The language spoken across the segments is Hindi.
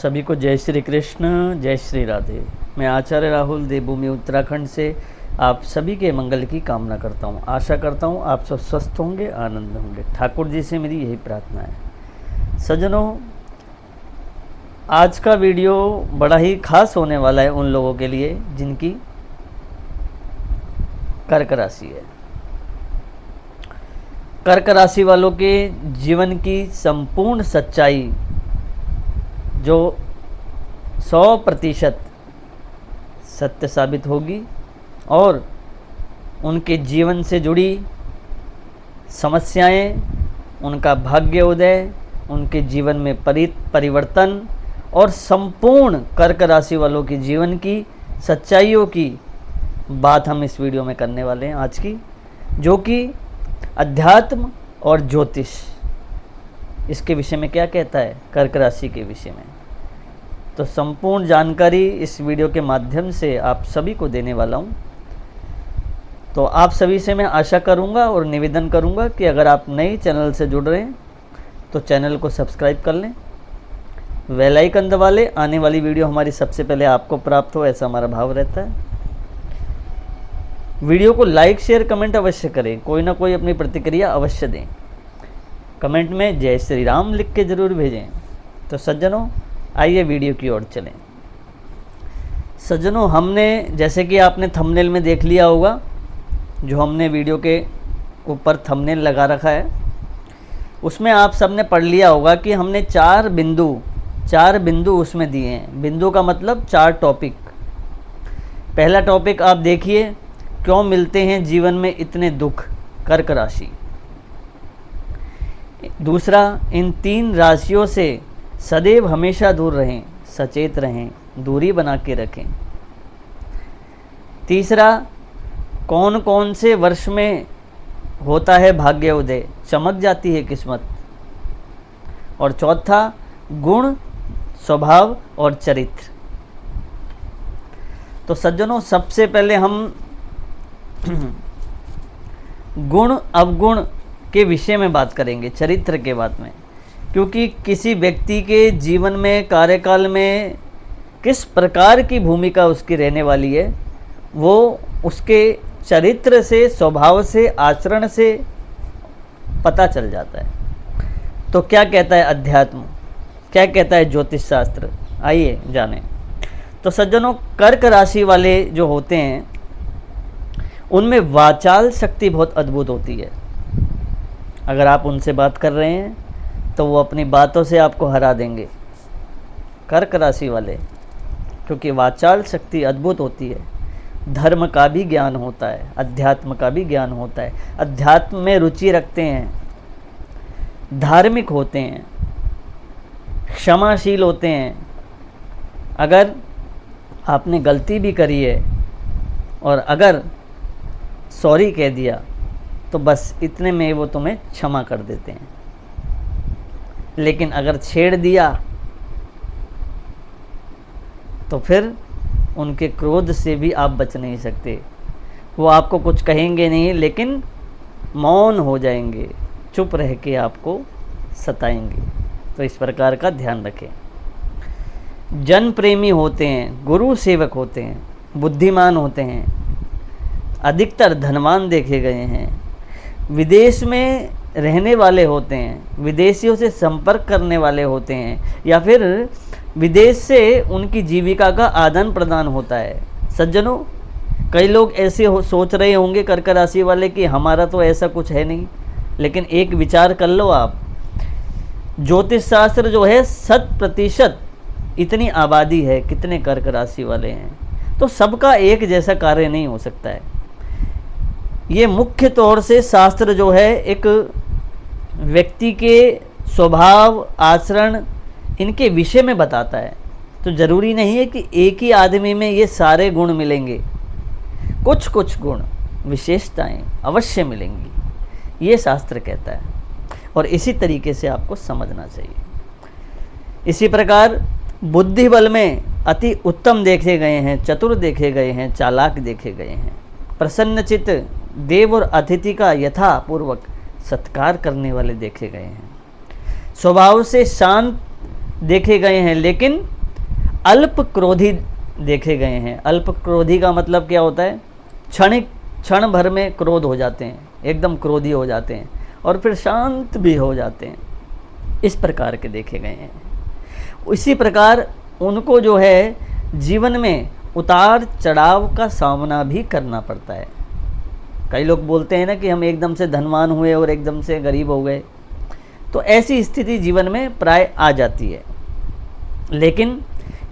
सभी को जय श्री कृष्ण, जय श्री राधे। मैं आचार्य राहुल देवभूमि उत्तराखंड से आप सभी के मंगल की कामना करता हूँ। आशा करता हूँ आप सब स्वस्थ होंगे, आनंद होंगे। ठाकुर जी से मेरी यही प्रार्थना है। सज्जनों, आज का वीडियो बड़ा ही खास होने वाला है उन लोगों के लिए जिनकी कर्क राशि है। कर्क राशि वालों के जीवन की संपूर्ण सच्चाई जो 100% सत्य साबित होगी और उनके जीवन से जुड़ी समस्याएं, उनका भाग्य उदय, उनके जीवन में परिवर्तन और संपूर्ण कर्क राशि वालों के जीवन की सच्चाइयों की बात हम इस वीडियो में करने वाले हैं आज की, जो कि अध्यात्म और ज्योतिष इसके विषय में क्या कहता है, कर्क राशि के विषय में। तो संपूर्ण जानकारी इस वीडियो के माध्यम से आप सभी को देने वाला हूं। तो आप सभी से मैं आशा करूंगा और निवेदन करूंगा कि अगर आप नए चैनल से जुड़ रहे हैं तो चैनल को सब्सक्राइब कर लें, बेल आइकन दबा लें, आने वाली वीडियो हमारी सबसे पहले आपको प्राप्त हो, ऐसा हमारा भाव रहता है। वीडियो को लाइक, शेयर, कमेंट अवश्य करें, कोई ना कोई अपनी प्रतिक्रिया अवश्य दें। कमेंट में जय श्री राम लिख के ज़रूर भेजें। तो सज्जनों, आइए वीडियो की ओर चलें। सज्जनों, हमने जैसे कि आपने थंबनेल में देख लिया होगा, जो हमने वीडियो के ऊपर थंबनेल लगा रखा है, उसमें आप सबने पढ़ लिया होगा कि हमने चार बिंदु उसमें दिए हैं। बिंदु का मतलब 4 टॉपिक। पहला टॉपिक आप देखिए, क्यों मिलते हैं जीवन में इतने दुख, कर्क राशि। दूसरा, इन 3 राशियों से सदैव हमेशा दूर रहें, सचेत रहें, दूरी बना के रखें। तीसरा, कौन कौन से वर्ष में होता है भाग्य उदय, चमक जाती है किस्मत। और चौथा, गुण, स्वभाव और चरित्र। तो सज्जनों, सबसे पहले हम गुण अवगुण के विषय में बात करेंगे, चरित्र के बात में, क्योंकि किसी व्यक्ति के जीवन में, कार्यकाल में किस प्रकार की भूमिका उसकी रहने वाली है, वो उसके चरित्र से, स्वभाव से, आचरण से पता चल जाता है। तो क्या कहता है अध्यात्म, क्या कहता है ज्योतिष शास्त्र, आइए जानें। तो सज्जनों, कर्क राशि वाले जो होते हैं उनमें वाचाल शक्ति बहुत अद्भुत होती है। अगर आप उनसे बात कर रहे हैं तो वो अपनी बातों से आपको हरा देंगे, कर्क राशि वाले, क्योंकि वाचाल शक्ति अद्भुत होती है। धर्म का भी ज्ञान होता है, अध्यात्म का भी ज्ञान होता है, अध्यात्म में रुचि रखते हैं, धार्मिक होते हैं, क्षमाशील होते हैं। अगर आपने गलती भी करी है और अगर सॉरी कह दिया तो बस इतने में वो तुम्हें क्षमा कर देते हैं। लेकिन अगर छेड़ दिया तो फिर उनके क्रोध से भी आप बच नहीं सकते। वो आपको कुछ कहेंगे नहीं, लेकिन मौन हो जाएंगे, चुप रह के आपको सताएंगे। तो इस प्रकार का ध्यान रखें। जन प्रेमी होते हैं, गुरु सेवक होते हैं, बुद्धिमान होते हैं, अधिकतर धनवान देखे गए हैं, विदेश में रहने वाले होते हैं, विदेशियों से संपर्क करने वाले होते हैं, या फिर विदेश से उनकी जीविका का आदान प्रदान होता है। सज्जनों, कई लोग ऐसे सोच रहे होंगे कर्क राशि वाले कि हमारा तो ऐसा कुछ है नहीं, लेकिन एक विचार कर लो आप, ज्योतिष शास्त्र जो है 100% इतनी आबादी है, कितने कर्क राशि वाले हैं, तो सबका एक जैसा कार्य नहीं हो सकता है। ये मुख्य तौर से शास्त्र जो है एक व्यक्ति के स्वभाव, आचरण, इनके विषय में बताता है। तो ज़रूरी नहीं है कि एक ही आदमी में ये सारे गुण मिलेंगे, कुछ कुछ गुण, विशेषताएं अवश्य मिलेंगी, ये शास्त्र कहता है। और इसी तरीके से आपको समझना चाहिए। इसी प्रकार बुद्धि बल में अति उत्तम देखे गए हैं, चतुर देखे गए हैं, चालाक देखे गए हैं, प्रसन्नचित्त, देव और अतिथि का यथापूर्वक सत्कार करने वाले देखे गए हैं, स्वभाव से शांत देखे गए हैं, लेकिन अल्प क्रोधी देखे गए हैं। अल्प क्रोधी का मतलब क्या होता है? क्षण भर में क्रोध हो जाते हैं, एकदम क्रोधी हो जाते हैं और फिर शांत भी हो जाते हैं, इस प्रकार के देखे गए हैं। इसी प्रकार उनको जो है जीवन में उतार चढ़ाव का सामना भी करना पड़ता है। कई लोग बोलते हैं ना कि हम एकदम से धनवान हुए और एकदम से गरीब हो गए, तो ऐसी स्थिति जीवन में प्राय आ जाती है। लेकिन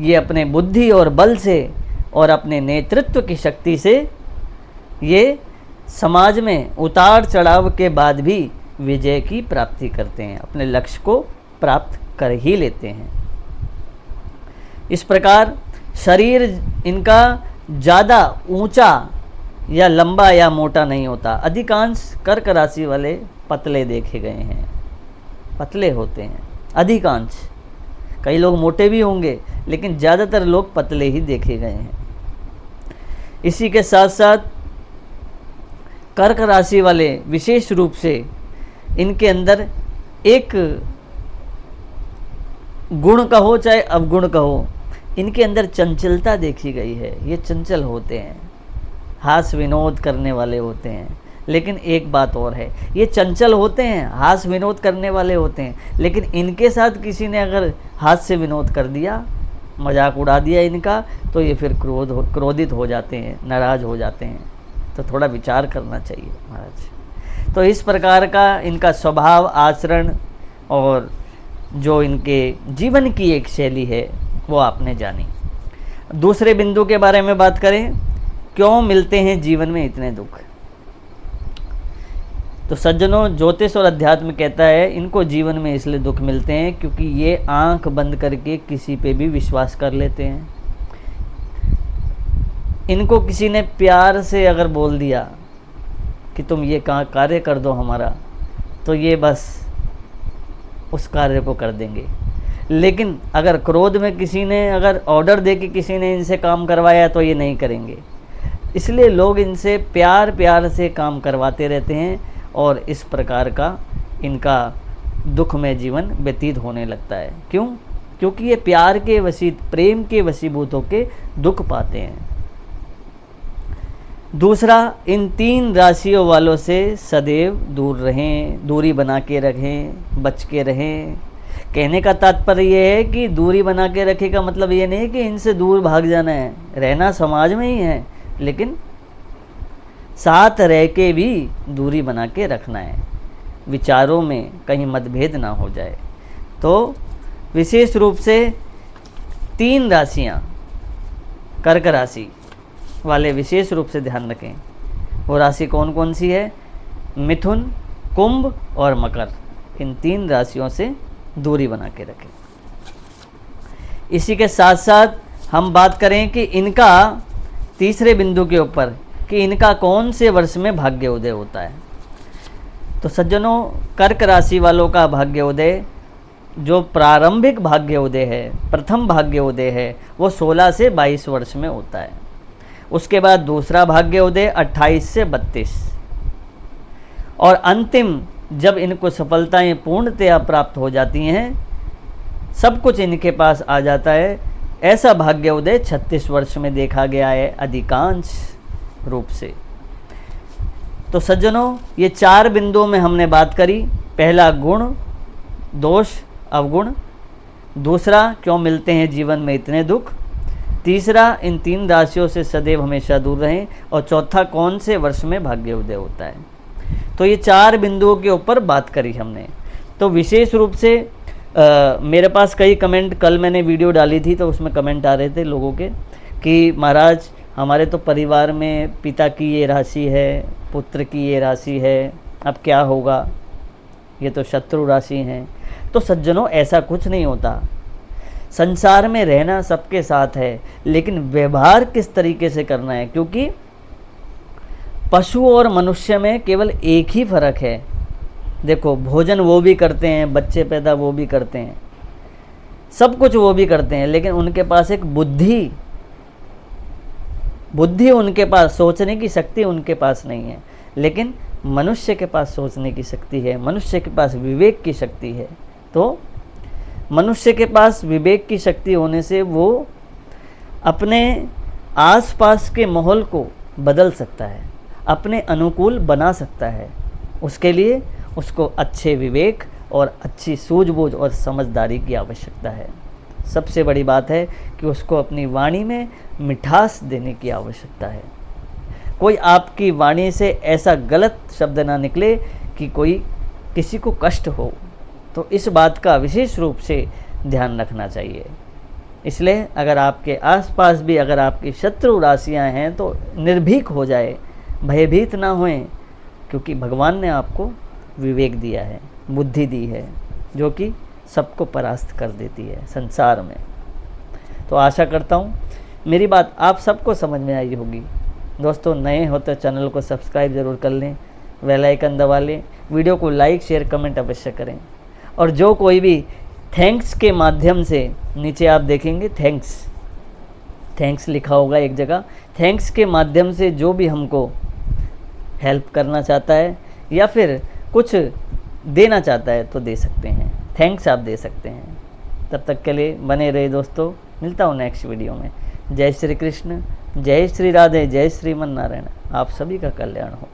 ये अपने बुद्धि और बल से और अपने नेतृत्व की शक्ति से ये समाज में उतार चढ़ाव के बाद भी विजय की प्राप्ति करते हैं, अपने लक्ष्य को प्राप्त कर ही लेते हैं। इस प्रकार शरीर इनका ज़्यादा ऊंचा या लंबा या मोटा नहीं होता। अधिकांश कर्क राशि वाले पतले देखे गए हैं, पतले होते हैं अधिकांश। कई लोग मोटे भी होंगे, लेकिन ज़्यादातर लोग पतले ही देखे गए हैं। इसी के साथ साथ कर्क राशि वाले विशेष रूप से इनके अंदर एक गुण कहो चाहे अवगुण कहो, इनके अंदर चंचलता देखी गई है। ये चंचल होते हैं, हास विनोद करने वाले होते हैं। लेकिन एक बात और है, ये चंचल होते हैं, हास विनोद करने वाले होते हैं, लेकिन इनके साथ किसी ने अगर हाथ से विनोद कर दिया, मजाक उड़ा दिया इनका, तो ये फिर क्रोधित हो जाते हैं, नाराज हो जाते हैं। तो थोड़ा विचार करना चाहिए महाराज। तो इस प्रकार का इनका स्वभाव, आचरण और जो इनके जीवन की एक शैली है वो आपने जानी। दूसरे बिंदु के बारे में बात करें, क्यों मिलते हैं जीवन में इतने दुख? तो सज्जनों, ज्योतिष और अध्यात्म कहता है इनको जीवन में इसलिए दुख मिलते हैं क्योंकि ये आंख बंद करके किसी पे भी विश्वास कर लेते हैं। इनको किसी ने प्यार से अगर बोल दिया कि तुम ये कार्य कर दो हमारा, तो ये बस उस कार्य को कर देंगे। लेकिन अगर क्रोध में किसी ने अगर ऑर्डर दे के किसी ने इनसे काम करवाया तो ये नहीं करेंगे। इसलिए लोग इनसे प्यार से काम करवाते रहते हैं और इस प्रकार का इनका दुख में जीवन व्यतीत होने लगता है। क्यों? क्योंकि ये प्यार के प्रेम के वशीभूत होकर दुख पाते हैं। दूसरा, इन 3 राशियों वालों से सदैव दूर रहें, दूरी बना के रखें, बच के रहें। कहने का तात्पर्य ये है कि दूरी बना के रखे का मतलब ये नहीं कि इनसे दूर भाग जाना है, रहना समाज में ही है, लेकिन साथ रह के भी दूरी बना के रखना है, विचारों में कहीं मतभेद ना हो जाए। तो विशेष रूप से 3 राशियाँ कर्क राशि वाले विशेष रूप से ध्यान रखें। वो राशि कौन कौन सी है? मिथुन, कुंभ और मकर। इन 3 राशियों से दूरी बना के रखें। इसी के साथ साथ हम बात करें कि इनका तीसरे बिंदु के ऊपर कि इनका कौन से वर्ष में भाग्योदय होता है। तो सज्जनों, कर्क राशि वालों का भाग्योदय जो प्रारंभिक भाग्योदय है, प्रथम भाग्योदय है, वो 16 से 22 वर्ष में होता है। उसके बाद दूसरा भाग्योदय 28 से 32 और अंतिम जब इनको सफलताएं पूर्णतया प्राप्त हो जाती हैं, सब कुछ इनके पास आ जाता है, ऐसा भाग्योदय 36 वर्ष में देखा गया है अधिकांश रूप से। तो सज्जनों, ये 4 बिंदुओं में हमने बात करी। पहला, गुण, दोष, अवगुण। दूसरा, क्यों मिलते हैं जीवन में इतने दुख। तीसरा, इन 3 राशियों से सदैव हमेशा दूर रहें। और चौथा, कौन से वर्ष में भाग्योदय होता है। तो ये 4 बिंदुओं के ऊपर बात करी हमने। तो विशेष रूप से मेरे पास कई कमेंट, कल मैंने वीडियो डाली थी तो उसमें कमेंट आ रहे थे लोगों के कि महाराज हमारे तो परिवार में पिता की ये राशि है, पुत्र की ये राशि है, अब क्या होगा, ये तो शत्रु राशि हैं। तो सज्जनों, ऐसा कुछ नहीं होता। संसार में रहना सबके साथ है, लेकिन व्यवहार किस तरीके से करना है, क्योंकि पशु और मनुष्य में केवल एक ही फर्क है। देखो, भोजन वो भी करते हैं, बच्चे पैदा वो भी करते हैं, सब कुछ वो भी करते हैं, लेकिन उनके पास एक बुद्धि उनके पास, सोचने की शक्ति उनके पास नहीं है। लेकिन मनुष्य के पास सोचने की शक्ति है, मनुष्य के पास विवेक की शक्ति है। तो मनुष्य के पास विवेक की शक्ति होने से वो अपने आसपास के माहौल को बदल सकता है, अपने अनुकूल बना सकता है। उसके लिए उसको अच्छे विवेक और अच्छी सूझबूझ और समझदारी की आवश्यकता है। सबसे बड़ी बात है कि उसको अपनी वाणी में मिठास देने की आवश्यकता है। कोई आपकी वाणी से ऐसा गलत शब्द ना निकले कि कोई किसी को कष्ट हो, तो इस बात का विशेष रूप से ध्यान रखना चाहिए। इसलिए अगर आपके आसपास भी अगर आपकी शत्रु राशियां हैं तो निर्भीक हो जाए, भयभीत ना होएं, क्योंकि भगवान ने आपको विवेक दिया है, बुद्धि दी है, जो कि सबको परास्त कर देती है संसार में। तो आशा करता हूँ मेरी बात आप सबको समझ में आई होगी। दोस्तों, नए हो तो चैनल को सब्सक्राइब ज़रूर कर लें, बेल आइकन दबा लें, वीडियो को लाइक शेयर कमेंट अवश्य करें। और जो कोई भी थैंक्स के माध्यम से, नीचे आप देखेंगे थैंक्स लिखा होगा एक जगह, थैंक्स के माध्यम से जो भी हमको हेल्प करना चाहता है या फिर कुछ देना चाहता है तो दे सकते हैं, थैंक्स आप दे सकते हैं। तब तक के लिए बने रहे दोस्तों, मिलता हूँ नेक्स्ट वीडियो में। जय श्री कृष्ण, जय श्री राधे, जय श्रीमन नारायण। आप सभी का कल्याण हो।